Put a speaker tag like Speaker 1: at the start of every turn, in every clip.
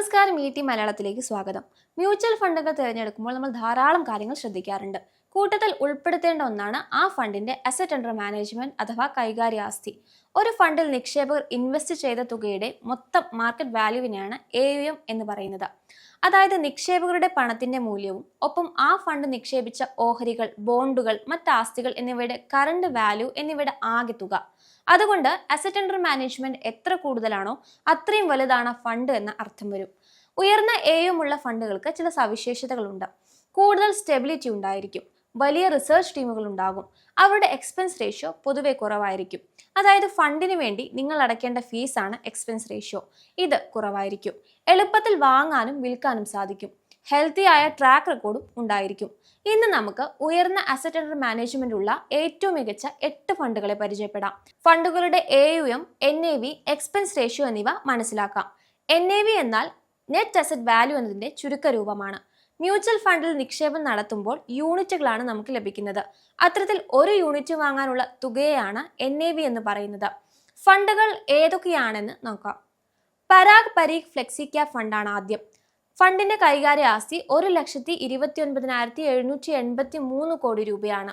Speaker 1: നമസ്കാരം, മലയാളത്തിലേക്ക് സ്വാഗതം. മ്യൂച്വൽ ഫണ്ടുകൾ തിരഞ്ഞെടുക്കുമ്പോൾ നമ്മൾ ധാരാളം കാര്യങ്ങൾ ശ്രദ്ധിക്കാറുണ്ട്. കൂട്ടത്തിൽ ഉൾപ്പെടുത്തേണ്ട ഒന്നാണ് ആ ഫണ്ടിന്റെ അസറ്റ് അണ്ടർ മാനേജ്മെന്റ് അഥവാ കൈകാര്യാസ്തി. ഒരു ഫണ്ടിൽ നിക്ഷേപകർ ഇൻവെസ്റ്റ് ചെയ്ത തുകയുടെ മൊത്തം മാർക്കറ്റ് വാല്യൂവിനെയാണ് AUM എന്ന് പറയുന്നത്. അതായത് നിക്ഷേപകരുടെ പണത്തിന്റെ മൂല്യവും ഒപ്പം ആ ഫണ്ട് നിക്ഷേപിച്ച ഓഹരികൾ, ബോണ്ടുകൾ, മറ്റ് ആസ്തികൾ എന്നിവയുടെ കറണ്ട് വാല്യൂ എന്നിവയുടെ ആകെ തുക. അതുകൊണ്ട് അസറ്റ് അണ്ടർ മാനേജ്മെന്റ് എത്ര കൂടുതലാണോ അത്രയും വലുതാണ് ഫണ്ട് എന്ന അർത്ഥം വരും. ഉയർന്ന AUM ഉള്ള ഫണ്ടുകൾക്ക് ചില സവിശേഷതകളുണ്ട്. കൂടുതൽ സ്റ്റെബിലിറ്റി ഉണ്ടായിരിക്കും, വലിയ റിസർച്ച് ടീമുകൾ ഉണ്ടാകും, അവരുടെ എക്സ്പെൻസ് റേഷ്യോ പൊതുവെ കുറവായിരിക്കും. അതായത് ഫണ്ടിന് വേണ്ടി നിങ്ങൾ അടയ്ക്കേണ്ട ഫീസാണ് എക്സ്പെൻസ് റേഷ്യോ. ഇത് കുറവായിരിക്കും. എളുപ്പത്തിൽ വാങ്ങാനും വിൽക്കാനും സാധിക്കും. ഹെൽത്തി ആയ ട്രാക്ക് റെക്കോർഡും ഉണ്ടായിരിക്കും. ഇന്ന് നമുക്ക് ഉയർന്ന അസറ്റ് അണ്ടർ മാനേജ്മെന്റ് ഉള്ള ഏറ്റവും മികച്ച 8 ഫണ്ടുകളെ പരിചയപ്പെടാം. ഫണ്ടുകളുടെ AUM, NAV, എക്സ്പെൻസ് റേഷ്യോ എന്നിവ മനസ്സിലാക്കാം. NAV എന്നാൽ നെറ്റ് അസറ്റ് വാല്യൂ എന്നതിന്റെ ചുരുക്കരൂപമാണ്. മ്യൂച്വൽ ഫണ്ടിൽ നിക്ഷേപം നടത്തുമ്പോൾ യൂണിറ്റുകളാണ് നമുക്ക് ലഭിക്കുന്നത്. അത്തരത്തിൽ ഒരു യൂണിറ്റ് വാങ്ങാനുള്ള തുകയാണ് NAV എന്ന് പറയുന്നത്. ഫണ്ടുകൾ ഏതൊക്കെയാണെന്ന് നോക്കാം. പരാഗ് പരീഖ് ഫ്ലെക്സി ക്യാപ് ഫണ്ടാണ് ആദ്യം. ഫണ്ടിന്റെ കൈകാര്യ ആസ്തി 1,29,783 കോടി രൂപയാണ്.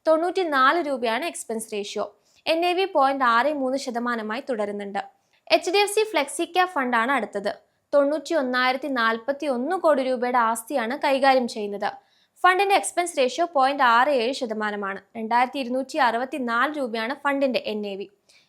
Speaker 1: 94 രൂപയാണ് എക്സ്പെൻസ് റേഷ്യോ. NAV 0.63% തുടരുന്നുണ്ട്. HDFC ഫ്ലെക്സി ക്യാപ് ഫണ്ടാണ് അടുത്തത്. 91,041 കോടി രൂപയുടെ ആസ്തിയാണ് കൈകാര്യം ചെയ്യുന്നത്. ഫണ്ടിന്റെ എക്സ്പെൻസ് റേഷ്യോ 0.67%. 2,264 രൂപയാണ് ഫണ്ടിന്റെ NAV.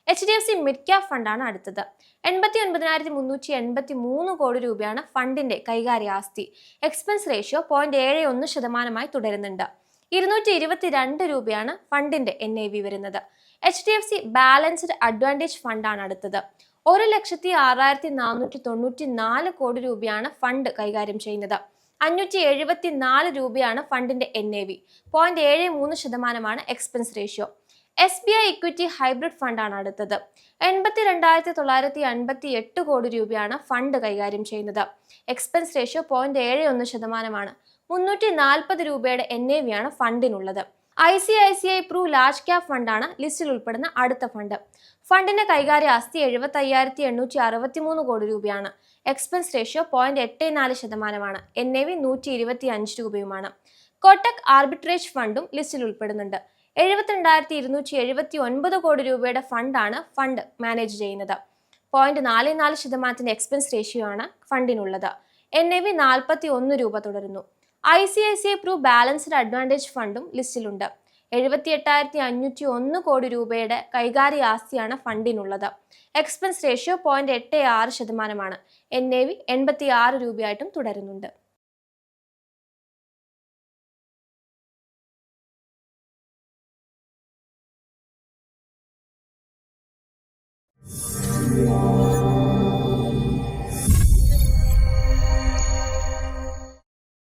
Speaker 1: HDFC മിഡ് ക്യാപ് ഫണ്ടാണ് അടുത്തത്. 89,383 കോടി രൂപയാണ് ഫണ്ടിന്റെ കൈകാര്യ ആസ്തി. എക്സ്പെൻസ് റേഷ്യോ 0.71% തുടരുന്നുണ്ട്. 222 രൂപയാണ് ഫണ്ടിന്റെ NAV വരുന്നത്. HDFC ബാലൻസ്ഡ് അഡ്വാൻറ്റേജ് ഫണ്ടാണ് അടുത്തത്. 1,06,494 കോടി രൂപയാണ് ഫണ്ട് കൈകാര്യം ചെയ്യുന്നത്. 574 രൂപയാണ് ഫണ്ടിന്റെ NAV. 0.73% expense ratio. SBI equity hybrid ഫണ്ടാണ് അടുത്തത്. 82,958 കോടി രൂപയാണ് ഫണ്ട് കൈകാര്യം ചെയ്യുന്നത്. Expense ratio 0.71%. 340 രൂപയുടെ NAV ആണ് ഫണ്ടിനുള്ളത്. ICICI പ്രൂ ലാർജ് ക്യാപ് ഫണ്ടാണ് ലിസ്റ്റിൽ ഉൾപ്പെടുന്ന അടുത്ത ഫണ്ട്. ഫണ്ടിന്റെ കൈകാര്യ ആസ്തി 75,863 കോടി രൂപയാണ്. Expense ratio 0.84%. NAV 125 രൂപയുമാണ്. കോട്ടക് ആർബിട്രേജ് ഫണ്ടും ലിസ്റ്റിൽ ഉൾപ്പെടുന്നുണ്ട്. 72,279 കോടി രൂപയുടെ ഫണ്ടാണ് ഫണ്ട് മാനേജ് ചെയ്യുന്നത്. 0.44% എക്സ്പെൻസ് റേഷ്യോ ആണ് ഫണ്ടിനുള്ളത്. NAV 41 രൂപ തുടരുന്നു. ICICI പ്രൂ ബാലൻസ്ഡ് അഡ്വാൻറ്റേജ് ഫണ്ടും ലിസ്റ്റിലുണ്ട്. 78,501 കോടി രൂപയുടെ കൈകാര്യ ആസ്തിയാണ് ഫണ്ടിനുള്ളത്. Expense ratio 0.86%. NAV 86 രൂപയായിട്ടും തുടരുന്നുണ്ട്.